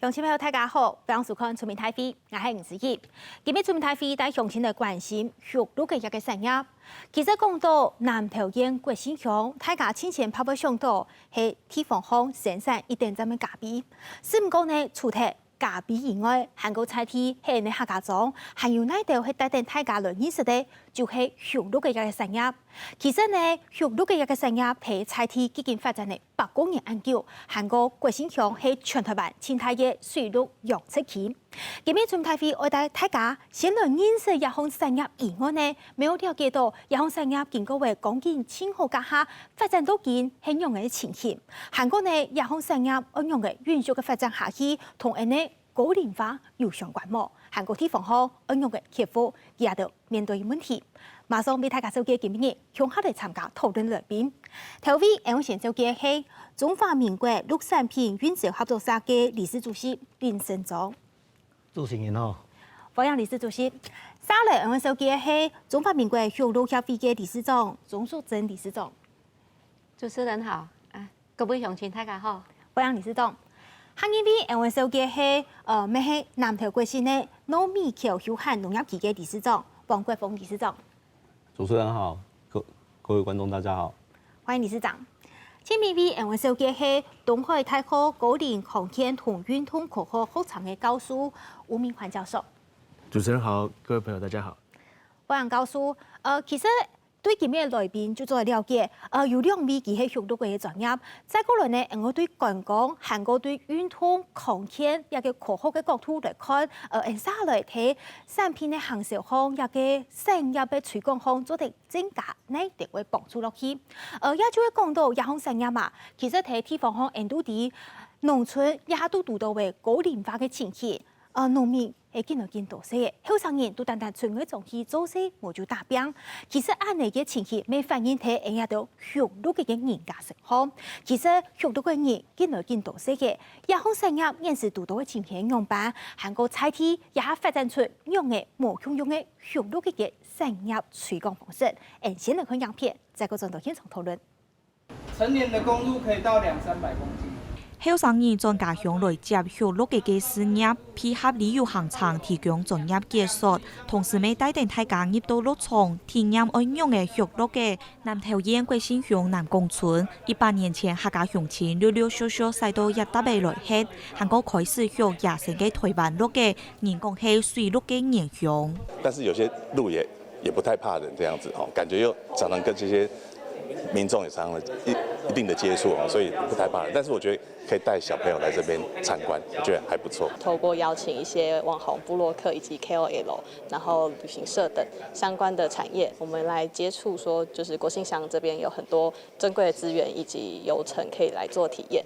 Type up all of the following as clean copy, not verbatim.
乡亲朋友大家好，欢迎收看《出名台飞》，我係吳子怡。今日《出名台飛》帶鄉親來關心學路嘅一個產業。其實講到南投縣國姓鄉，大家之前拍不上到係地方鄉生產一定咁嘅咖啡。只唔過呢，除咗咖啡以外，韓國菜地係呢客家莊，還有呢度係帶動大家來認識嘅，就係學路嘅一個產業。其實呢，學路嘅一個產業係菜地基金發展嘅8公年研究，韓國國姓鄉係全台灣生態嘅水陸養殖區。今日從台飛我帶大家先來認識一項產業以外呢，沒有了解到一項產業經過為講緊千號家下發展到見係樣嘅情形。韓國呢一項產業按樣嘅允許嘅發展下去，同人呢高齡化有相關麼？韓國地方好按樣嘅客戶也都面對問題。馬上俾大家收嘅今日向下嚟參加討論來賓。頭位我先收嘅係中華民國陸產品運輸合作社嘅理事主席林勝忠。主持人好，歡迎理事主席。下嚟我收嘅係中華民國學路協會嘅理事長鍾淑貞理事長。主持人好，各位鄉親大家好，歡迎理事長。下一位我收嘅係咩係南投國姓嘅糯米橋休閒農業期嘅理事長王國峰理事長。主持人好，各位觀眾大家好，歡迎理事長。前面我收嘅係東海大學高齡航天同運動科學學場嘅教授吳明環教授。主持人好，各位朋友大家好。歡迎教授。其實對今日來賓就做了解，有兩位佢係學路嘅專業。再過來呢，我對觀光、韓國對運動、航天一個科學嘅角度來看，下來睇產品嘅行銷項一個產業嘅推廣項做得增加，呢定會幫助落去。也就會講到一項產業嘛，其實睇地方項印度啲農村也都讀到為高齡化嘅情形，農民係見到見到些嘅，後生人都單單純粹從去做些冇就打拼。其實按呢個情形，未反映睇人家到學路嘅人家生活。其實學路嘅人見到見到些嘅，一項產業現時讀到嘅情形樣板，韓國菜地也發展出用嘅無窮用嘅學路嘅產業推廣方式。先嚟看樣片，再個轉到現場討論。成年的公路可以到200-300公斤。後生人從家鄉來接學路嘅事業，配合旅遊行程提供專業技術，同時咪帶領大家入到路場體驗安樣嘅學路嘅南投縣國姓鄉南宮村。100年前客家鄉親溜溜小小駛到一大背來吃，韓國開始學野生嘅台灣路嘅人工係水路嘅人鄉。但是有些路也不太怕人，這樣子哦，感覺又常常跟這些民眾也常常一定的接觸，所以不太怕人。但是我覺得可以帶小朋友來這邊參觀，我覺得還不錯。透過邀請一些網紅部落客以及 KOL， 然後旅行社等相關的產業，我們來接觸，說就是國姓鄉這邊有很多珍貴的資源以及遊程可以來做體驗。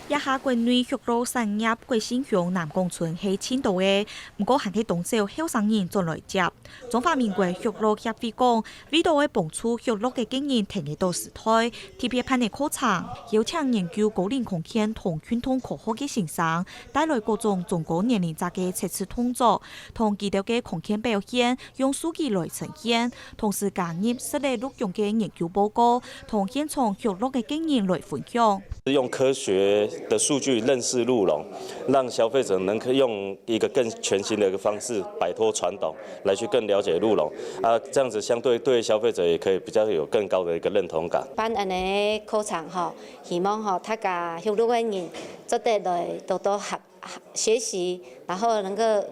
一下國內學路產業國姓鄉南宮村係青島嘅，不過還係當少後生人進來接。中華民國學路協會講，為到嘅幫助學路嘅經驗停喺到時代，特別辦嘅課程，邀請研究高齡空間同運動科學嘅先生，帶來各種中高年齡層嘅測試動作，同佢哋嘅空間表現，用數據來呈現，同時加入實例錄用嘅研究報告，同現場學路嘅經驗來分享。用科學的數據認識鹿茸，讓消費者能夠用一個更全新的一個方式擺脫傳統，來去更了解鹿茸。這樣子相對對消費者也可以比較有更高的一個認同感。辦安尼課程希望大家學路嘅人做得來多多學習，然後能夠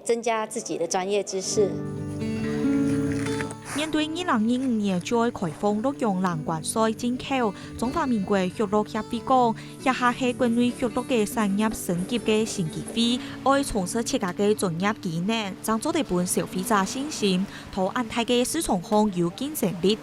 增加自己的專業知識。面對2025年再開放陸用藍關稅進口，中華民國學路協會講，一下係國內學路嘅產業升級嘅新機會，愛從事設計嘅專業技能，將做得本消費者信心，同亞太嘅市場上有競爭力。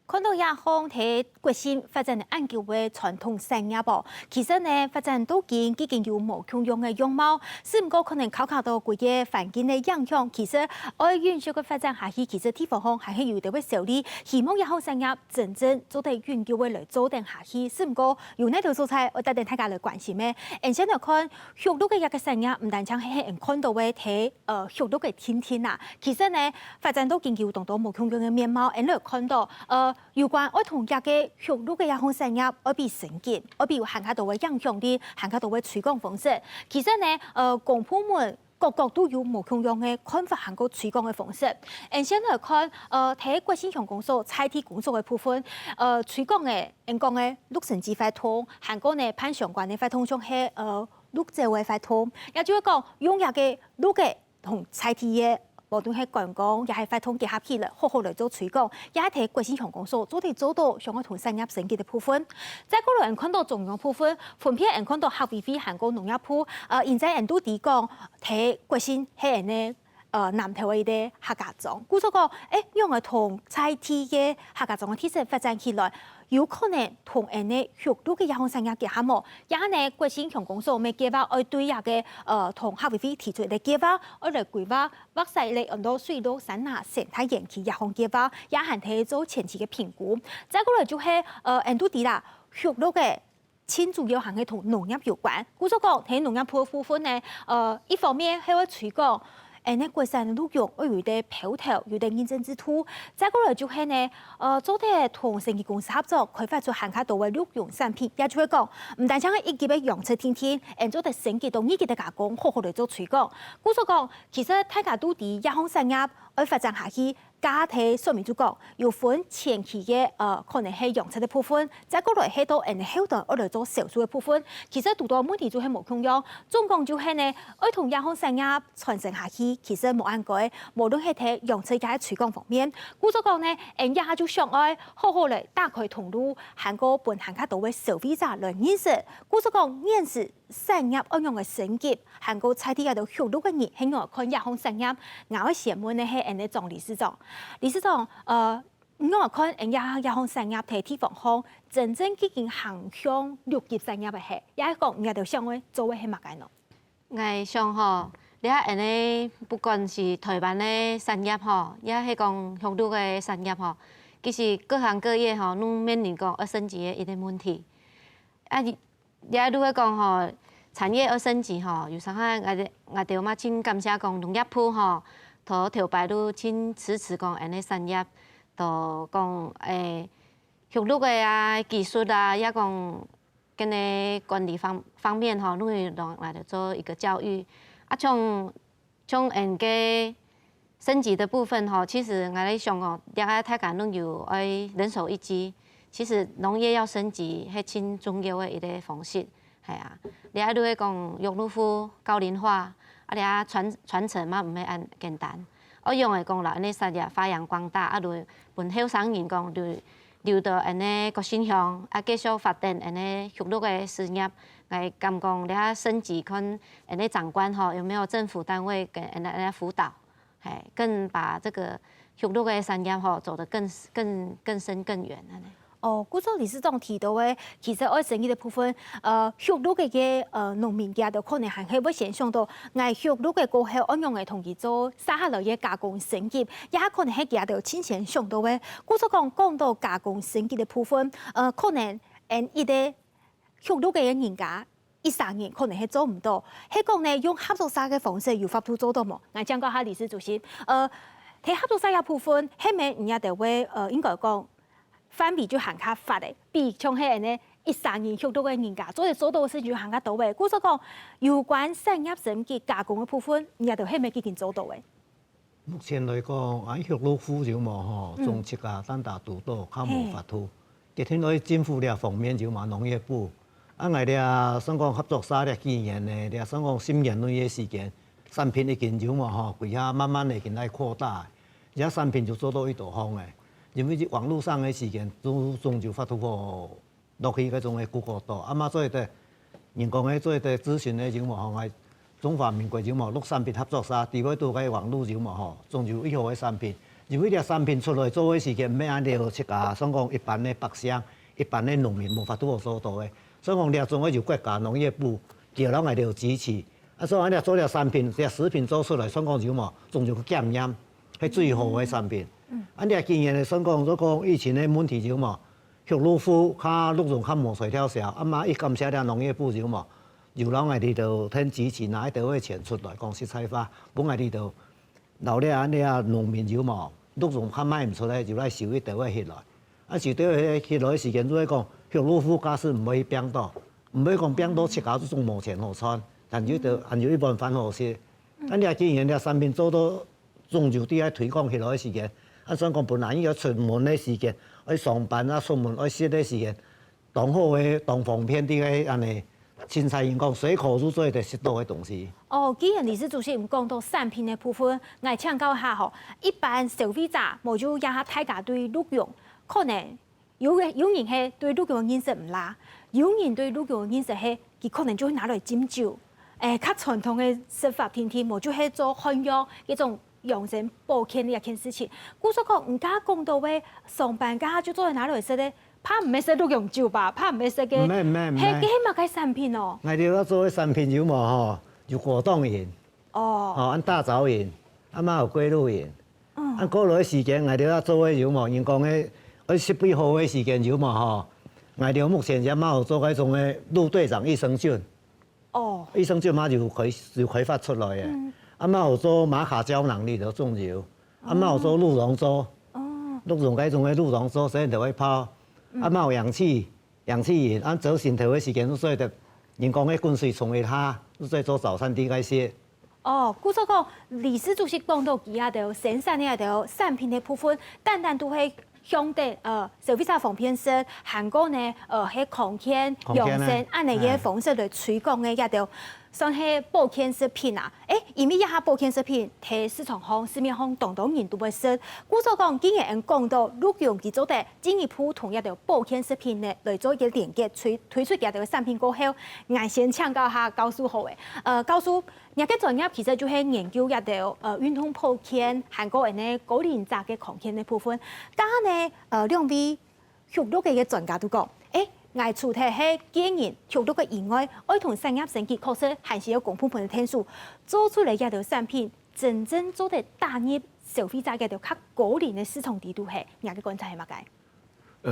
看到一項喺國姓發展研究嘅傳統產業噃，其實呢發展到見已經有無窮用嘅樣貌，只唔過可能考到佢嘅環境嘅影響。其實愛允許佢發展下去，其實地方上係有啲會受利。希望一項產業真正做得研究嘅來做定下去，只唔過由呢度素材，我帶定大家來關心咩？先嚟看學路嘅一個產業，唔單止係人看到嘅睇學路嘅天天啊，其實呢發展到見有當到無窮用嘅面貌，嚟看到有关爱同一个学路嘅一项产业，爱比升级，爱比行较多嘅影响力，行较多嘅推广方式。其实呢，公部门各国都有无同样嘅看法，行个推广嘅方式。先来看，睇国信乡公所采体工作嘅部分，推广嘅，讲嘅陆生计法通，行个呢判相关嘅法通，像係陆政嘅法通，也就是讲用一个陆嘅同采体嘅。無論係觀光，也係法通結合起來，好好嚟做推廣，也係睇國信鄉公所做到上個同產業升級嘅部分。再過來，人看到中央部分，分別人看到客委會、韓國農業部，現在人都提講睇國信係人咧。南投嘅客家莊，故所講，用嚟同在地嘅客家莊嘅體制發展起來，有可能同人哋學到嘅一項產業結合冇，也呢國信鄉公所咪計劃愛對下嘅同客委會提出嘅計劃，愛嚟規劃劃曬嚟很多水路山下生態園區一項計劃，也係睇做前期嘅評估。再過來就係人都提啦，學到嘅。千主要行係同農業有關，故所講睇農業部分呢，一方面係會推廣。呢國產陸用，我有啲鋪頭，有啲認證之圖。再過來就係呢，做啲同生技公司合作，開發出行較多嘅陸用產品，也就係講，唔單止係一級嘅養殖天天，做啲生技到二級嘅加工，好好嚟做推廣。故所講，其實大家都啲一項產業，要發展下去。家庭上面就講，要分前期嘅可能係養殖嘅部分，再過來係到後段我嚟做銷售嘅部分。其實好多問題就係冇同樣，總共就係呢，愛同一項產業傳承下去，其實冇按改，無論係睇養殖嘅推廣方面，故所講呢，一下就想愛好好嚟打開通路，行過本行較多嘅消費者來認識，故所講認識產業應用嘅升級，行過採啲喺度學到嘅人，係我看一項產業，我嘅新聞呢係人哋總理事長。理事長，我看人家一項產業睇地方好，真正已經行向綠級產業嘅係，也係講人家就想去做嘅係乜嘢咯？我想吼，你睇人哋不管是台灣嘅產業吼，也係講鄉土嘅產業吼，其實各行各業吼，攏面臨講要升級嘅一啲問題。也如果講吼，產業要升級吼，有啥個我哋嘛真感謝講農業部吼。頭條擺都真支持講安尼產業，就講學路嘅啊技術啊，也講跟個管理方面吼，都會讓我哋做一個教育。從個升級的部分吼，其實我哋想講，大家攏有愛人手一機。其實農業要升級係真重要嘅一個方式，係啊。你喺度講育陸夫高齡化。你啊傳承嘛，唔係咁簡單。我用嚟講啦，呢實業發揚光大，對本後生人講對留到呢國信鄉，繼續發展呢學路嘅事業。嚟咁講，你啊升級看呢長官吼，有沒有政府單位嘅呢輔導，係更把這個學路嘅產業吼走得更深更遠啊！故作理事長提到嘅，其實我生意嘅部分，學路嘅農民家就可能係會先想到，我學路嘅過後，我用嚟同佢做沙下類嘅加工升級，也可能係佢哋先前想到嘅。故作講到加工升級嘅部分，可能一啲學路嘅人家1-3年可能係做唔到，係講呢用合作社嘅方式有法度做到冇？我講過下理事主席，睇合作社嘅部分，係咪人家就會應該講？反比就行較發的，比像係人呢1-3年學到嘅人家，做到嘅事就行較到嘅。故所講有關產業升級加工嘅部分，人家就係咪已經做到嘅？目前來講，喺學路府就冇吼，種植啊、單打獨鬥較無法度。其實喺政府呢方面就嘛農業部，我哋想講合作社呢幾年呢，你想講10年內嘅時間，產品已經就嘛吼，佢下慢慢已經來擴大，而家產品就做到一道方嘅。因為網絡上嘅時間總就發到個落去嗰種嘅Google度，啊嘛做啲人講嘅做啲諮詢嘅就嘛吼，中華民國就嘛陸產品合作社，地位都喺網絡就嘛吼，總就以後嘅產品，因為啲產品出來做嘅時間，咩按照出價，想講一般嘅百姓、一般嘅農民無法度做到嘅，所以講啲種嘅就國家農業部叫人嚟到支持，啊所以啲做啲產品、啲食品做出來，想講就嘛，總就檢驗係最好嘅產品。啊！你今年想講咗個以前嘅問題就嘛，學路府較陸種較無水跳小，啊嘛一感謝啲農業部就嘛，由老外哋就聽支持拿一條嘅錢出來講實在話，本來哋就留啲農民就嘛，陸種較賣唔出來就來收一條嘅起來。是对迄落时间，做讲玉露附加是唔可以冰到，唔可以讲冰到切搞种目前好穿，但就一般反好些。啊，你既然你产品做到仲就啲喺推广迄落时间，所以讲本来要出门的时间，要上班啊出门要歇的时间，当好的当方便啲个安尼。凊彩因讲随口入座的适度的东西。哦，既然理事主席唔讲到产品的部分，我请教下吼，一般消费者无就也大家对鹿茸，可能有人係對鹿茸的認識唔啦，有人對鹿茸的認識係，佢可能就會拿來斟酒，較傳統的食法天天無就係做漢藥嗰種養生保健嘅一件事情。故所講唔家講到嘅上班家就做喺哪來食咧？怕唔係食鹿茸酒吧，怕唔係食嘅，係乜嘅產品哦？我哋要做嘅產品有冇吼？有果凍鹽，按大棗鹽，嘛有龜鹿鹽，按過落嘅時間，我哋要做嘅有冇？因講嘅，18號嘅時間有冇吼？我哋目前也嘛有做嗰種嘅陸隊長益生菌，益生菌嘛就開發出來嘅，嘛有做馬卡膠囊裡頭種油，嘛有做鹿茸粥，鹿茸嗰種嘅鹿茸粥，所以就會泡。嘛有氧氣鹽，做身體嘅時間，所以就人講嘅滾水沖一下，所以做早餐啲嗰些。故所講理事主席講到佢條生產嘅條產品嘅部分，單都係向對消費者方便式，韓國呢係康健養生按呢嘅方式來推廣嘅一條。算係保健食品啊！因為一下保健食品喺市場上、市面上當人都會食。故所講，今日講到鹿茸佢做得進一步同一條保健食品呢來做一個連結，推出一條產品過後，我先請教下教授好嘅。教授，一個專業其實就係研究一條運動保健、韓國人呢高齡者嘅康健嘅部分。家呢兩位學到嘅專家都講，我主題係建議學到嘅以外，愛同產業升級確實還是有共普遍嘅天數，做出嚟一條產品，真正做得打入消費者嘅條較高齡嘅市場地度係，你嘅觀察係乜嘅？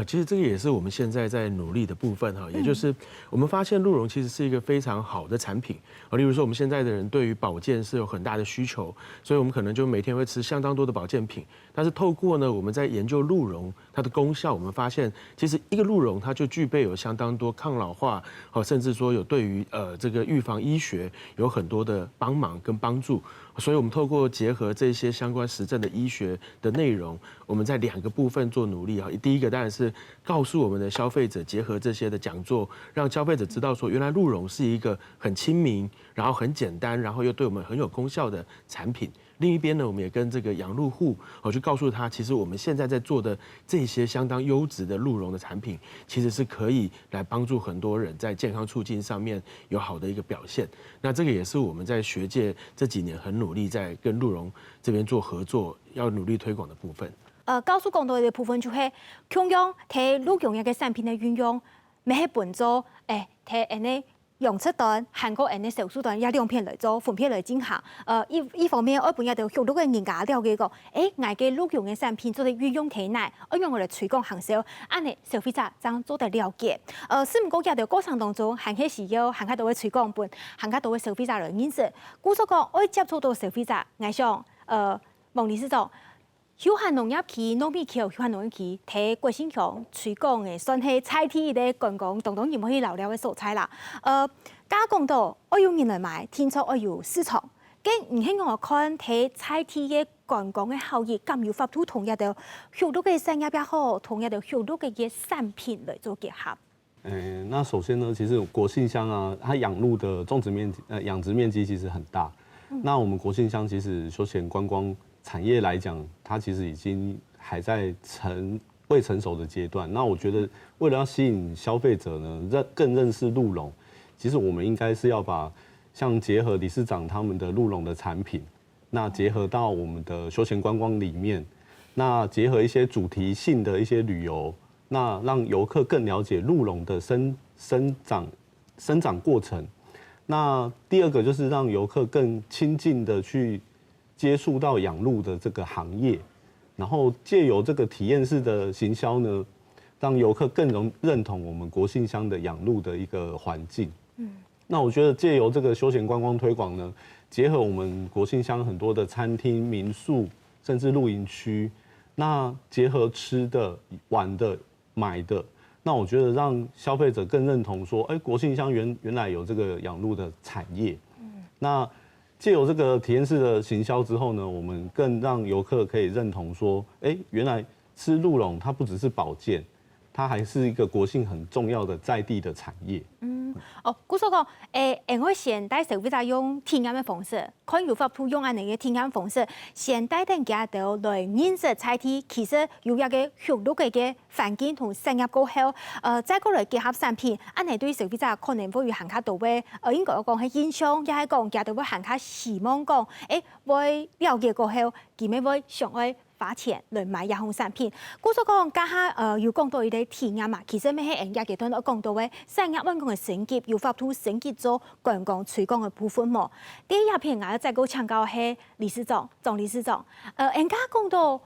其實這個也是我們現在在努力的部分哈，也就是我們發現鹿茸其實是一個非常好的產品。例如說，我們現在的人對於保健是有很大的需求，所以我們可能就每天會吃相當多的保健品。但是透過呢，我們在研究鹿茸它的功效，我們發現其實一個鹿茸它就具備有相當多抗老化，甚至說有對於這個預防醫學有很多的幫忙跟幫助。所以我們透過結合這些相關實證的醫學的內容，我們在2個部分做努力啊。第一個當然是告訴我們的消費者，結合這些的講座，讓消費者知道說，原來鹿茸是一個很親民，然後很簡單，然後又對我們很有功效的產品。另一邊呢，我們也跟這個養鹿戶，我就告訴他，其實我們現在在做的這些相當優質的鹿茸的產品，其實是可以來幫助很多人在健康促進上面有好的一個表現。那這個也是我們在學界這幾年很努力在跟鹿茸這邊做合作，要努力推廣的部分。教授講到嘅部分就係強用睇鹿茸一個產品嘅運用，咪係本做睇人哋。用出段韓國人嘅手術段一兩片嚟做，分片嚟進行。一方面，我本日就學到嘅人家了解過，我嘅鹿茸嘅產品做得運用體內，我用我哋推廣行銷，安尼消費者將做得了解。是唔過喺條過程當中，行起時要行開到嘅推廣本，行開到嘅消費者嚟認識。故所講，我接觸到消費者，我想王理事長。休閒農業期、糯米期、休閒農業期，睇國慶鄉推廣嘅，算係菜地嘅觀光，當然唔可以留嘅蔬菜啦。加講到我有人來買，聽說我有市場，跟唔希望我看睇菜地嘅觀光嘅效益，咁要發出同一條學到嘅產業也好，同一條學到嘅產品嚟做結合。那首先呢，其實國慶鄉啊，它養鹿的種植面積、養殖面積其實很大。那我們國慶鄉其實休閒觀光產業來講，它其實已經還在未成熟的階段。那我覺得，為了要吸引消費者呢，更認識鹿茸，其實我們應該是要把像結合理事長他們的鹿茸的產品，那結合到我們的休閒觀光裡面，那結合一些主題性的一些旅遊，那讓遊客更了解鹿茸的生長過程。那第二個就是讓遊客更親近的去接觸到養鹿的這個行業，然後借由這個體驗式的行銷呢，讓遊客更認同我們國慶鄉的養鹿的一個環境。那我覺得借由這個休閒觀光推廣呢，結合我們國慶鄉很多的餐廳、民宿，甚至露營區，那結合吃的、玩的，买的。那我觉得让消费者更认同说，国信箱原来有这个养鹿的产业。那借由这个体验式的行销之后呢，我们更让游客可以认同说，原来吃鹿茸它不只是保健，它还是一个国信很重要的在地的产业。古所讲，因为现代社会在用体验的方式，看有法度用安尼个体验方式，现代等家到来认识菜体，其实有一个学路嘅个环境同产业过后，再过来结合产品，安尼对消费者可能会有行较到位，应该讲係影響，也係講家到會行較希望講，會了解過後，佢咪會想去花錢來買一項產品。故所講家下要講到一啲體驗嘛，其實咩係人家階段我講到嘅產業運動嘅升級，要發出升級咗觀光推廣嘅部分嘛。第一片我再個強調係理事長，總理事長，人家講到。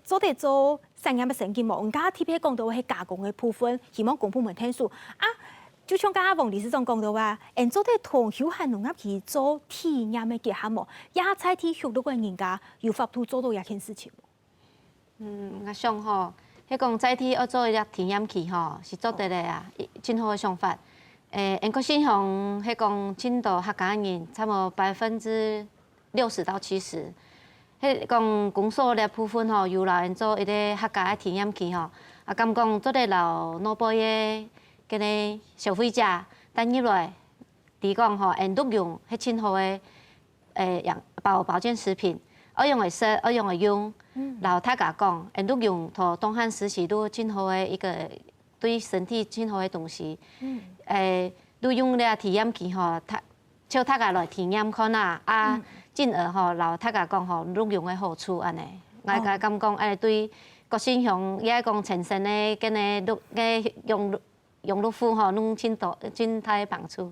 做得做產業嘅升級嘛，人家特別講到係加工嘅部分，希望公部門聽數啊。就像剛剛王理事長講到話，做得同休閒農業去做體驗嘅結合嘛，也菜體學到嘅人家有法度做到一件事情。我想吼，迄講在地要做一個體驗期吼，是做得嚟啊，真好嘅想法。國信鄉迄講真多客家人，差唔多60%到70%。迄講公所咧部分吼，由來做一個客家嘅體驗期吼，咁講做得老腦部嘅嗰個消費者，等入來，第講吼，都用迄真好嘅保健食品，我用嚟食，我用嚟用，然後大家講，都用同東漢時期都真好嘅一個對身體真好嘅東西，都用咧體驗期吼，叫大家來體驗看啊。進而吼，然後大家講吼，鹿茸嘅好處安尼，我家咁講，對國信鄉也講全身嘅跟個鹿嘅用鹿膚吼，攏真大嘅幫助。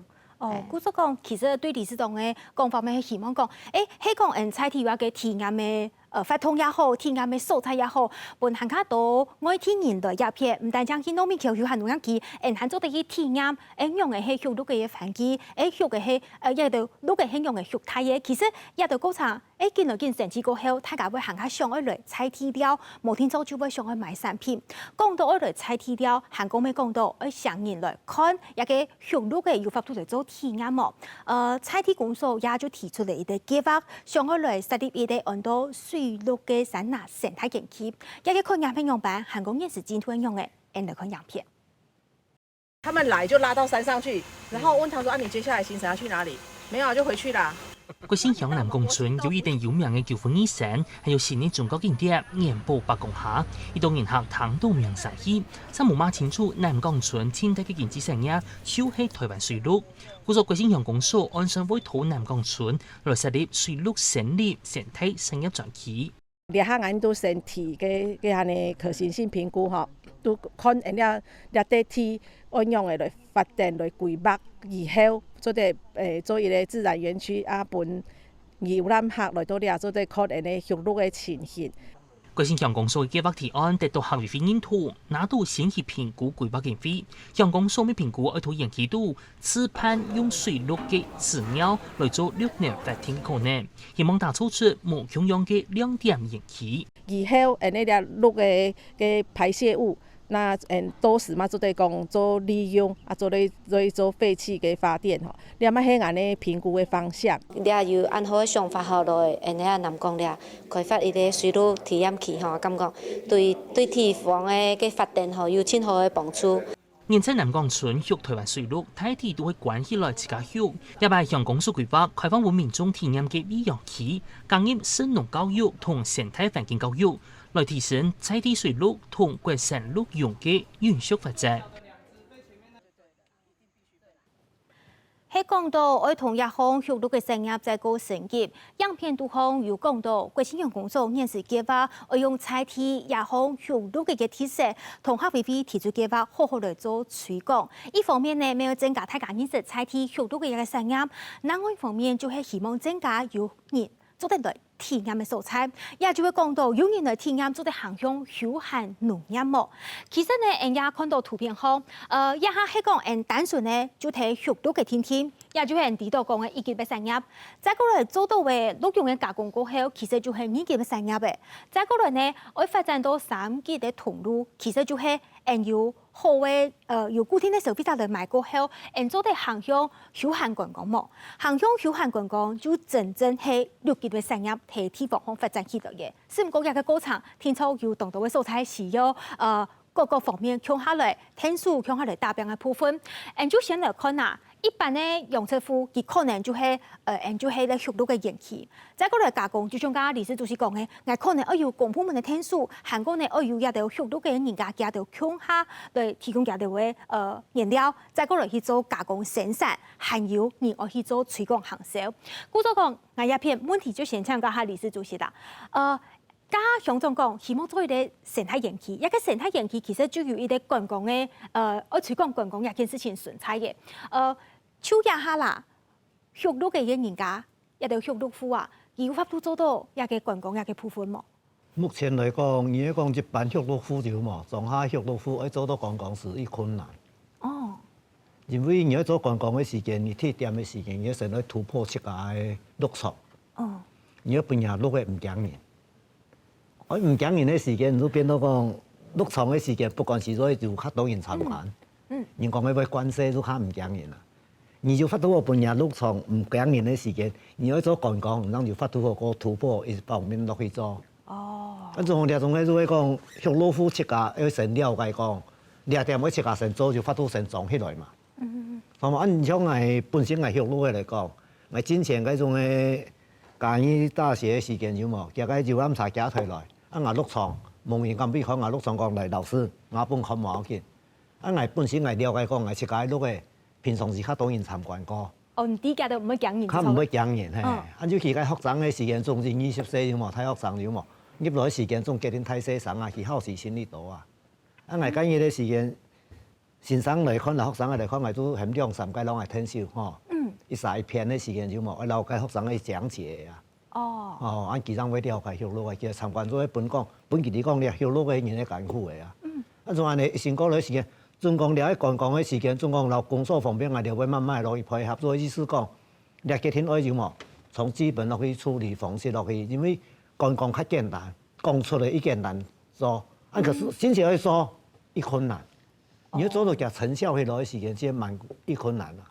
故所講，其實對理事長嘅講法咪希望講，係講菜體話嘅體驗嘅。發通也好，體驗嘅素材也好，本行較多愛天然的一片，唔單止去農民橋有行農業機，行做啲去體驗，用嘅係學鹿嘅環境，學嘅係一度鹿嘅係用嘅學態嘅，其實一度過程，見來見成績過後，大家會行較上一類菜體料，無天早就會上去買產品。講到一類菜體料，行講咩講到，上年來看一個學鹿嘅有法度嚟做體驗喎。菜體公司也就提出嚟一個計劃，上一類設立一個按到水鹿嘅山拿生態園區，一個看樣片樣板，韓國也是今天用嘅，來看樣片。他們來就拉到山上去，然後問他說：你接下來行程要去哪裡？沒有就回去啦。國信鄉南宮村有一定有名嘅九分二山，還有新嘅中國景點鹽埔白公蝦，一度人客談到名曬起，三無碼清楚南宮村清代嘅經濟產業就是台灣水鹿。故作國信鄉公所按上委託南宮村來設立水鹿生態生態產業專區。列下眼都先提嘅下呢可行性評估吼，都看人家啲鐵按用嘅來發展來規劃以後，做啲做一個自然園區啊，本遊覽客來到呢，做啲看人哋學鹿嘅情形。國信鄉公所嘅計劃提案得到客委會認同，拿到先期評估規劃經費，鄉公所未評估愛到延期度，此盼用水鹿嘅飼料來做6年發展可能，希望打造出無窮樣嘅2點延期。以後呢啲鹿嘅排泄物。那都是嘛，做對講做利用啊，做廢棄嘅發電吼，你嘛係按呢評估嘅方向。你有按好嘅想法後來，你南講咧開發一個水鹿體驗區吼，感覺對地方嘅發展吼有真好嘅幫助。現在南宮村育台灣水鹿，大體都會關起來自家育，也係鄉公所規劃開放為民眾體驗嘅理養區，加入生農教育同生態環境教育。來提升在地水鹿同國產鹿茸嘅永續發展。喺講到愛同一項學鹿嘅產業再個升級，樣片都項有講到國信鄉公所現時計劃愛用菜體一項學鹿嘅特色，同客委會提出計劃，好好來做推廣。一方面呢，沒有增加大家認識菜體學鹿嘅一個產業；另外一方面就係希望增加有人做得来体验的素材，也就会讲到有人来体验做得航向休闲农业么。其实呢，人家看到图片后，一下係講單純呢就睇學到嘅天天，也就係人知道講嘅一級嘅產業。再過來做到嘅錄用嘅加工過後，其實就係二級嘅產業嘅。再過來呢，我發展到三級嘅通路，其實就係有好嘅有固定嘅消費者嚟買過後，做得航向休閒觀光麼？航向休閒觀光就真正係六級嘅產業喺地方發展起來嘅。是唔過日嘅過程，天初有當到嘅素材是要各個方面強下來，天數強下來大量嘅部分，就先來看啊。一般咧養殖戶佢可能就係就係咧學到嘅延期，再過來加工，就像剛剛李氏主席講嘅，我可能要公部門嘅天數，韓國呢要一條學到嘅人家加條強下來提供一條嘅原料，再過來去做加工生產，還有人要去做推廣行銷。故作講，我一片問題就先請教下李氏主席啦，家想總講，希望做一啲生態園區，一個生態園區其實就有一啲觀光嘅推廣觀光一件事情存在嘅，超一下啦，學到嘅人家一條學到戶啊，有法度做到一個觀光一個部分麼？目前來講，如果講一般學到戶就嘛，上下學到戶要做到觀光是一困難。哦。因為你要做觀光嘅時間，你鐵點嘅時間，你成日突破7家嘅陸廠。哦。你要半夜錄嘅唔驚人。我唔驚人嘅時間，就變到講陸廠嘅時間，不管是做就較多人參觀。人講嘅為關係就較唔驚人啦。你就發到個半夜陸廠唔驚人嘅時間，你要做觀光，然後就發到個突破一方面落去做。哦。咁仲有種嘅就係講，學老夫7家要先了解講，2點要7家先做就發到先裝起來嘛。同埋按像係本身係學老嘅嚟講，我之前嗰種嘅嘉義大學嘅時間有冇？大概就啱曬加退來。我陸廠，蒙人咁比講，我陸廠講嚟老師，我本看冇要緊。我本身係了解講，我7家錄嘅。平常時較多人參觀過。哦，唔啲家都唔會講人。佢唔會講人，係。按照其他學生嘅時間，總是20歲有冇？睇學生有冇？入來時間總家庭太細生啊，佢考試先呢度啊。我今日嘅時間，先生嚟看，學生嚟看，我都係2-3屆攞嚟聽少，嗬。一曬一片嘅時間有冇？我留給學生去講解啊。哦。哦，按其他會了解學路嘅，其實參觀咗本講，本佢哋講咧，學路嘅人係艱苦嘅啊。按仲係你先過來時間。中共了觀光嘅時間，中共留工作方面，我哋會慢慢落去配合。所以意思講，你家庭愛有冇從資本落去處理方式落去，因為觀光較簡單，講出來一簡單做，可是真正要做一困難。你要做到嘅成效去落去時間，先蠻一困難啦。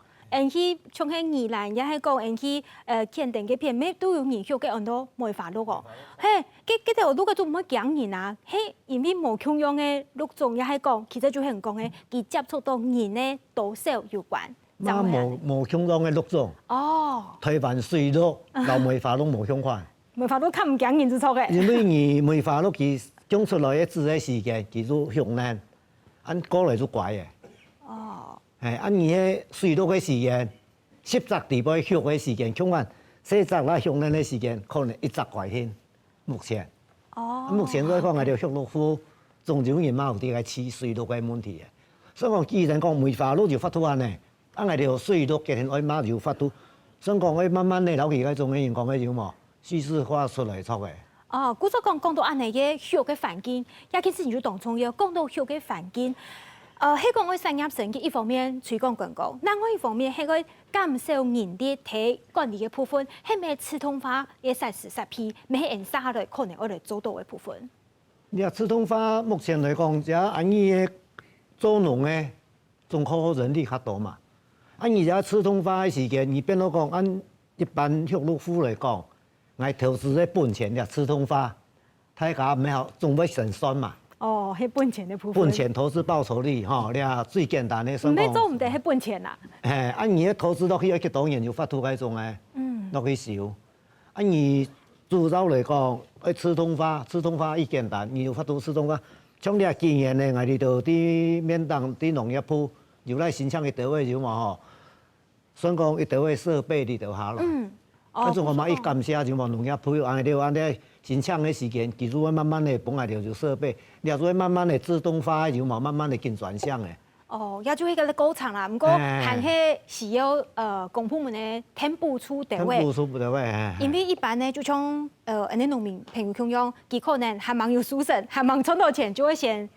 去從喺宜蘭也係講，去鑑定嘅片咩都有研究嘅，很多梅花鹿個，嘿，嗰條鹿個都唔會講人啊，嘿，因為無共樣嘅鹿種也係講，其實就係講嘅，佢接觸到人嘅多少有關。無共樣嘅鹿種。哦。台灣水鹿、老梅花鹿無相關。梅花鹿較唔講人就錯嘅。因為你梅花鹿佢講出來嘅字嘅時間，佢都向難，按過來就怪嘅。係，按你嘅水鹿嘅時間，10隻地步學嘅時間，相反4隻啦向難嘅時間，可能1隻怪添。目前，目前來講，我哋學鹿戶仲有人嘛有啲個飼水鹿嘅問題嘅。所以講，既然講梅花鹿就發到安尼，我哋水鹿嘅人愛馬就發到，所以講我慢慢咧，老期嗰種嘅人講嘅有冇敘事化出來出嘅。哦，故作講到安尼嘅學嘅環境，一件事情就當重要。講到學嘅環境。係講我產業成嘅一方面推廣觀光，另外一方面係個減少人哋睇管理嘅部分，係咪自動化嘅實批，咩人沙來可能我哋做到嘅部分。你話自動化目前來講，就按依嘅做農嘅仲靠人力較多嘛。按而家自動化嘅時間，而變到講按一般學陸戶來講，我投資嘅本錢就自動化，大家唔好仲要成算嘛。哦，係本錢嘅部分。本錢投資報酬率，吼，你啊最簡單嘅。唔係做唔得係本錢啦。誒，按而投資落去幾多年就發到嗰種誒，落去少。按而製造嚟講，自動化一簡單，你就發到自動化。像你啊今年咧，我哋就啲面當啲農業部又來申請嘅單位就嘛吼，所以講一單位設備你就下啦。嗰種我嘛一感謝就嘛農業部按你按你。真搶嘅時間，技術會慢慢的幫我哋做設備，然後會慢慢的自動化，就嘛慢慢的進轉向嘅。哦，也就迄个高场啦，不过含迄是要公部门的填补出地位，填补出地位。因为一般呢，就像安尼农民朋友共用，佢可能还忙有输省，还忙存到钱，就会先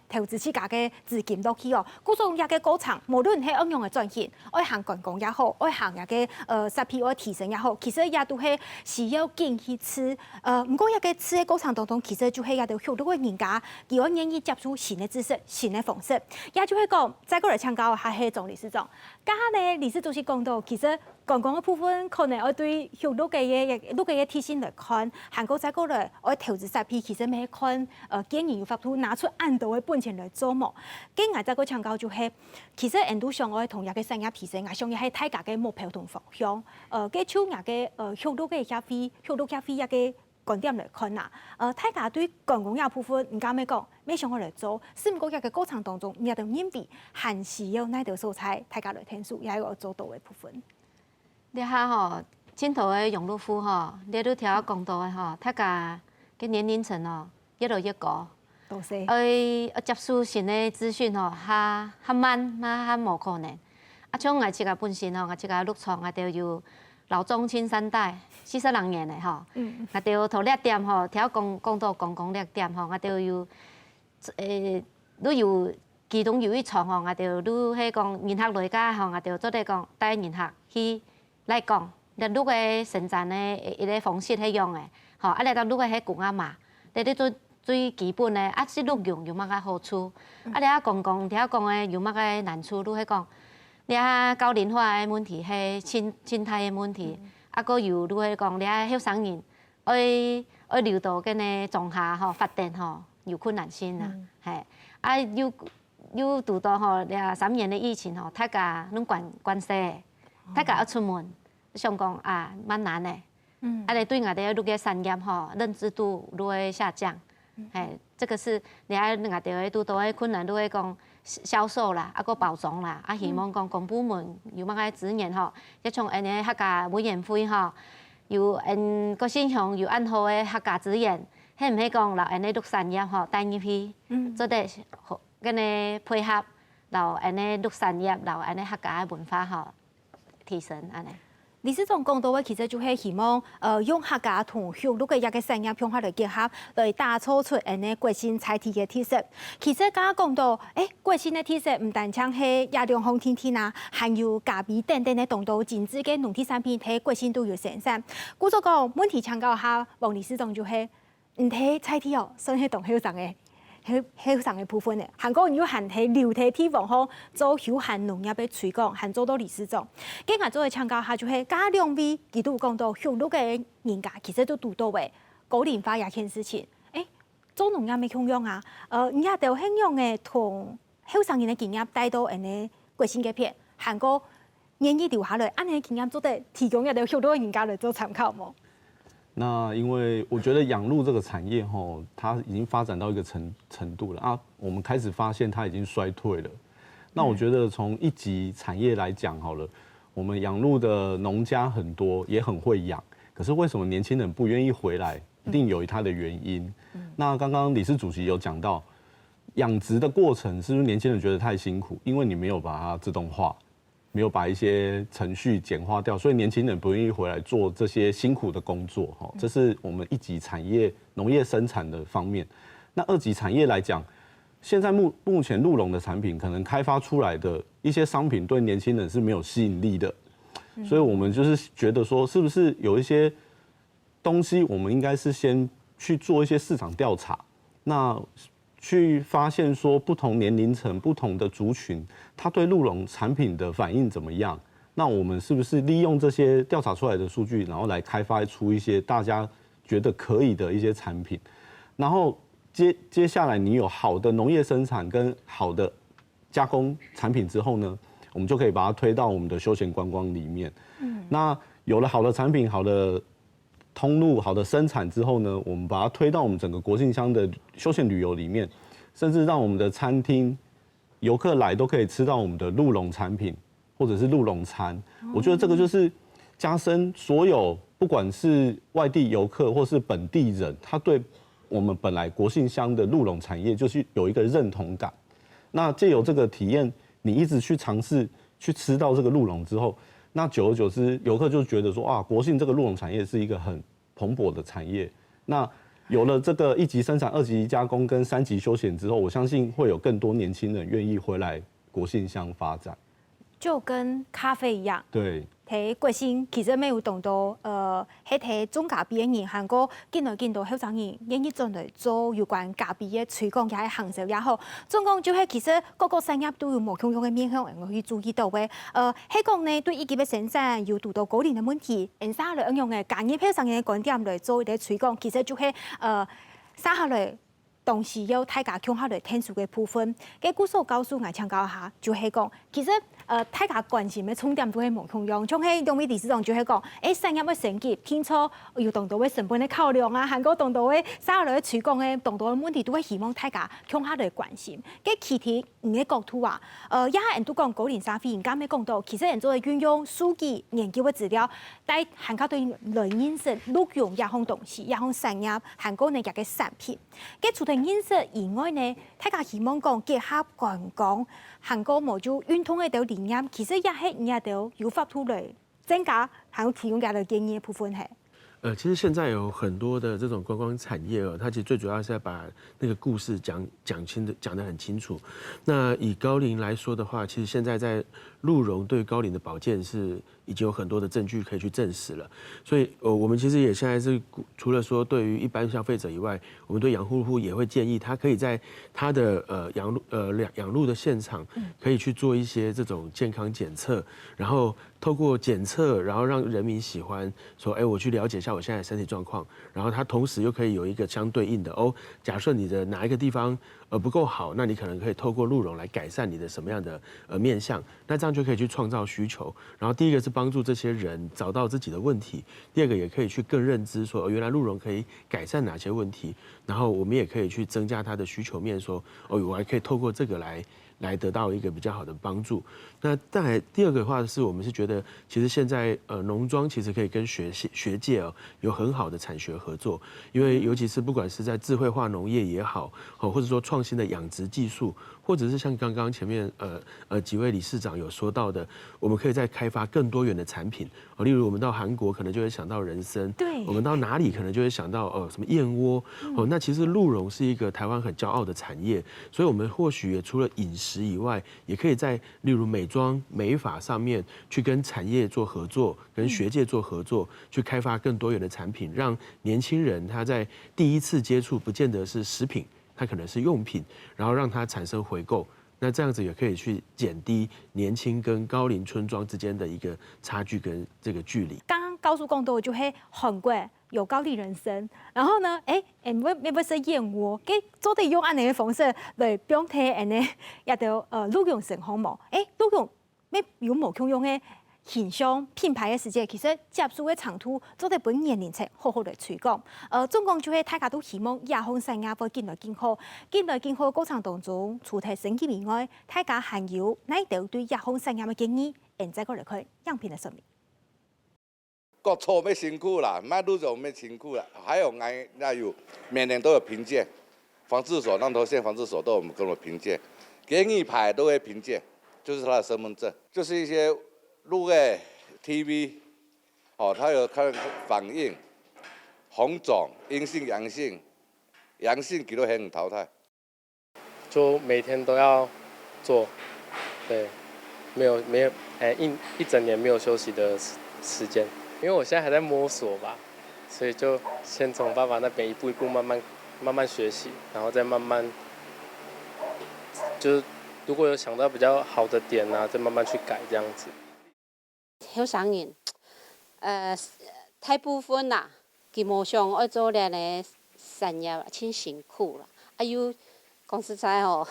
投资起家嘅资金落去哦。故种也个高场，无论係应用嘅转型，爱行观光也好，爱行也个设备爱提升也好，其实也都係需要进去吃。不过也个吃嘅高场当中，其实就係也都許多嘅人家，佢我願意接觸新嘅知識、新嘅方式，也就係講，再過嚟請教下係總理事長。家下呢，理事主席講到，其實觀光嘅部分可能我對許多嘅提醒來看，韓國再過來我投資設備，其實咪看經營法度拿出按度嘅本錢來做麼？今日再個請教就係，其實印度上我同日嘅產業提升，我想也係大家嘅目標同方向。嘅像日嘅許多嘅協會一個觀點來看啦，大家對觀光業部分唔敢咩講，咩想我來做，是唔過一個過程當中，也都認為還是要哪條素材，大家來聽數，也有做到嘅部分。你下吼，鏡頭嘅用路夫吼，你都聽我講到嘅吼，大家嘅年齡層哦，越來越高。多謝。接觸新嘅資訊吼，較慢，較無可能。像我自己本身吼，我自己錄創，我都有老中青三代40人年嘅吼，我都頭列點吼，聽講到公共列點吼，我都有都有其中有一場吼，我都都係講人客來家吼，我都做啲講帶人客去。來講，你錄嘅生產嘅一個方式係用嘅，吼，啊，你當錄嘅係公阿媽，你啲最基本嘅，啊，是錄用有乜嘅好處，啊，你啊講聽講嘅有乜嘅難處，都係講，你啊高齡化嘅問題係生態嘅問題，啊，個又都係講你啊後生人，愛留到嘅呢種下吼發展吼有困難性啊，係，啊又讀到吼你啊3年嘅疫情吼，大家攏關係。大家要出門，想講啊，蠻難的。啊，你對我哋錄嘅產業吼，認知度都會下降。這個是你喺我哋都會困難，都會講銷售啦，啊個包裝啦，啊希望講公部門有乜嘅資源吼，一從安尼客家委員會吼，有個現象有按好嘅客家資源，係唔係講留安尼錄產業吼帶入去，做啲跟你配合，留安尼錄產業，留安尼客家嘅文化吼。提升安尼，理事長講到嘅其實就係希望用客家同鄉土嘅一個產業融合來結合，來打造出安尼國新菜體嘅特色。其實剛剛講到，國新嘅特色唔單止係亞良紅天天啊，還有咖啡等等嘅當道精緻嘅農特產品，喺國新都有生產。故作講問題請教下王理事長就係，唔睇菜體哦，算係同後生嘅。後生嘅部分咧，韓國人要限喺留喺地方好做休閒農業嘅推廣，還做到理事長。今日做嘅請教下就係家兩位，佢都講到鄉土嘅人家其實都讀到嘅高齡化也件事情。做農業嘅響樣啊，而家就響樣嘅同後生人嘅經驗帶到人哋國新嘅片，韓國願意留下來，按呢經驗做得提供一啲鄉土嘅人家嚟做參考冇？那因為我覺得養鹿這個產業吼，它已經發展到一個程度了啊，我們開始發現它已經衰退了。那我覺得從一級產業來講好了，我們養鹿的農家很多，也很會養，可是為什麼年輕人不願意回來？一定有它的原因。那剛剛理事主席有講到，養殖的過程是不是年輕人覺得太辛苦？因為你沒有把它自動化。沒有把一些程序簡化掉，所以年輕人不願意回來做這些辛苦的工作。這是我們一級產業農業生產的方面。那二級產業來講，現在目前鹿茸的產品可能開發出來的一些商品對年輕人是沒有吸引力的，所以我們就是覺得說，是不是有一些東西我們應該是先去做一些市場調查，那去發現說不同年齡層、不同的族群，他對鹿茸產品的反應怎麼樣？那我們是不是利用這些調查出來的數據，然後來開發出一些大家覺得可以的一些產品？然後接下來你有好的農業生產跟好的加工產品之後呢，我們就可以把它推到我們的休閒觀光裡面。那有了好的產品、好的通路、好的生產之後呢，我們把它推到我們整個國姓鄉的休閒旅遊裡面，甚至讓我們的餐廳遊客來都可以吃到我們的鹿茸產品，或者是鹿茸餐。我覺得這個就是加深所有不管是外地遊客或是本地人，他對我們本來國姓鄉的鹿茸產業就是有一個認同感。那藉由這個體驗你一直去尝试去吃到这个鹿茸之后，那久而久之，游客就觉得说啊，国姓这个鹿茸产业是一个很蓬勃的产业。那有了这个1级生产、2级加工跟3级休闲之后，我相信会有更多年轻人愿意回来国姓乡发展。就跟咖啡一样，对，喺国姓其實沒有動到，喺睇中咖啡嘅人，韓國見到後生人願意進來做有關咖啡嘅推廣也係行銷也好，總講就係其實各個產業都有無共用嘅面向，我去注意到嘅。喺講呢對以及嘅生產有遇到高齡嘅問題，因下來應用嘅工業後生嘅觀點來做一啲推廣，其實就係下來。同時有大家向下來聽數嘅部分，嘅故事告訴我請教下，就係講其實大家關心嘅重點都係無共用，像係用嘅理事長就係講，產業嘅升級，天初要動到嘅成本嘅考量啊，韓國動到嘅下來嘅推廣嘅動到嘅問題，都係希望大家向下來關心。嘅其實唔嘅角度啊，一下人都講高齡社會，人家咩講到，其實人做嘅運用數據研究嘅資料，但係韓國對來認識錄用一項東西，一項產業，韓國呢嘅產品，嘅除咗認識以外呢，大家希望講結合觀光，韓國冇做運通嘅條理念，其實也係也都有發出來增加韓國提供嘅建議嘅部分係。其实现在有很多的这种观光产业哦，它其实最主要是要把那个故事讲得很清楚。那以高龄来说的话，其实现在在鹿茸对高龄的保健是已经有很多的证据可以去证实了。所以我们其实也现在是除了说对于一般消费者以外，我们对养护户也会建议他可以在他的养鹿的现场可以去做一些这种健康检测，然后透过检测，然后让人民喜欢说，我去了解一下我现在的身体状况，然后他同时又可以有一个相对应的假设你的哪一个地方不够好，那你可能可以透过鹿茸来改善你的什么样的面向，那这样就可以去创造需求。然后第一个是帮助这些人找到自己的问题，第二个也可以去更认知说，原来鹿茸可以改善哪些问题，然后我们也可以去增加它的需求面，说我还可以透过这个来得到一个比较好的帮助。那再来第二个的话是我们是觉得，其实现在农庄其实可以跟学界有很好的产学合作，因为尤其是不管是在智慧化农业也好，或者说创新的养殖技术，或者是像刚刚前面几位理事长有说到的，我们可以再开发更多元的产品。例如我们到韩国可能就会想到人参，对，我们到哪里可能就会想到什么燕窝，那其实鹿茸是一个台湾很骄傲的产业，所以我们或许也除了饮食以外，也可以在例如美妆美发上面去跟产业做合作，跟学界做合作，去开发更多元的产品，让年轻人他在第一次接触不见得是食品，它可能是用品，然后让它产生回购。那这样子也可以去减低年轻跟高龄村庄之间的一个差距跟这个距离。剛剛高速公路就係韓國有高齡人參，然後呢，不是燕窩，佢做得用安尼嘅方式來標題安尼，也就鹿茸成項目，鹿茸咩有無共用嘅形象品牌嘅世界，其實接觸嘅長途做得本年齡層好好嚟推廣。總共就係大家都希望亞紅產業會更來更好，更來更好過程當中，除咗升級以外，大家還有哪啲對亞紅產業嘅建議？現在過嚟看樣片嘅說明。國錯要辛苦啦，賣鹿茸要辛苦啦，還有那有每年都有評鑑，防治所、南投縣防治所都有跟我評鑑，給你牌都會評鑑，就是他的身份證，就是一些鹿的 TV， 它有看反應，紅腫、陰性、陽性，陽性幾多很淘汰，就每天都要做，對，沒有，一整年沒有休息的時間。因為我現在還在摸索吧，所以就先從爸爸那邊一步一步慢慢學習，然後再慢慢，就是如果有想到比較好的點啊，再慢慢去改這樣子。後生人，大部分啦，基本上愛做咧咧產業真辛苦啦，又講實在攏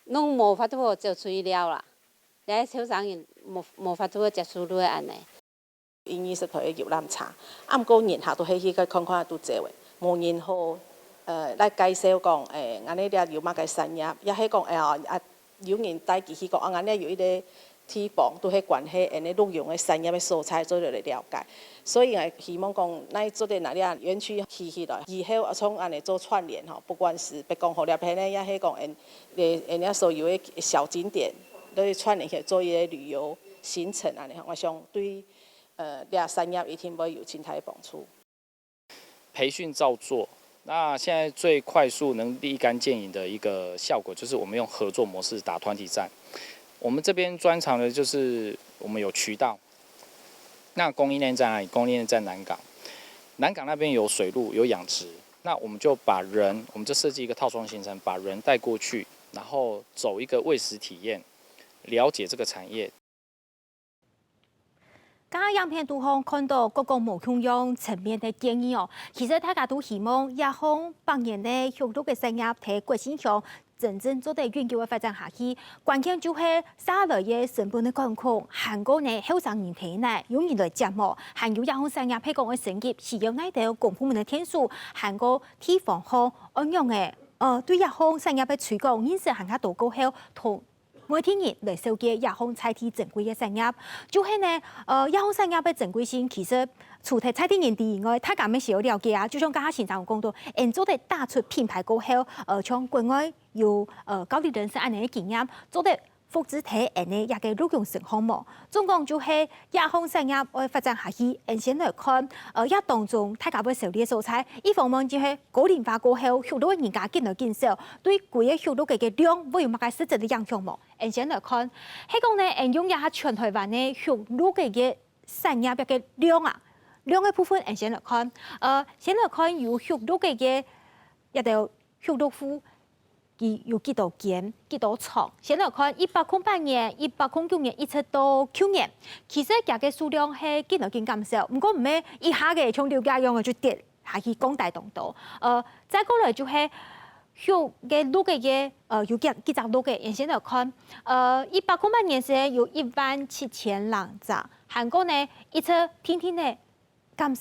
無法度接觸了啦，咧後生人無法度接觸落安尼。因伊是可以入南茶，毋過年下都係去看看都濟位，無然後來介紹講安尼咧有乜嘅產業，也係講有人帶佢去講安尼有一個地方都係關係安尼鹿茸嘅產業嘅素材做嚟了解，所以我希望講咱做啲那啲園區起來，以後從安尼做串聯吼，不管是別講好了，譬如也係講所有嘅小景點。来串联起来做伊个旅游行程安尼吼，我想对掠产业一定要有真侪帮助。培训照做。那现在最快速能立竿见影的一个效果，就是我们用合作模式打团体战。我们这边专长的就是我们有渠道，那供应链在哪里？供应链在南港，南港那边有水路有养殖，那我们就把人，我们就设计一个套装行程，把人带过去，然后走一个喂食体验，了解这个产业。刚刚样片都方看到各个无共用层面的建议哦，其实大家都希望亚方扮演的协助嘅产业喺国际上真正做得永久嘅发展下去。关键就係沙來嘅成本嘅管控，韓國呢後生人體內容易來折磨，還有亞方產業喺講嘅成績是有呢條公部門嘅天數，韓國地方好安樣嘅對亞方產業嘅推廣，認識行下度高後同。每天日嚟收嘅亞方菜體正規嘅產業，就係呢亞方產業嘅正規性其實除咗菜體人哋以外，大家咪少了解啊。就像剛剛先生講到，做得打出品牌過後，從國外有高級人士安尼嘅經驗，做得複製體呢一個錄用成項目。總共就係亞方產業要發展下去，先來看一當中大家要受啲素材，一方面就係高齡化過後，許多人家見來見少，對規個許多嘅量會有乜嘅實質嘅影響冇？先來看，喺講呢，用一下全台灣呢許多嘅產業嘅量啊，量嘅部分先來看，先來看有許多嘅一條許多戶。有幾多間、幾多廠？先來看1808年、1809年一直到去年，其實價嘅數量係見來見減少，不過唔係一下嘅從了解樣嘅就跌下去廣大動度。再過來就係有嘅錄嘅有幾隻錄嘅，先來看1808年時有17000人咋，韓國呢一直天天呢。減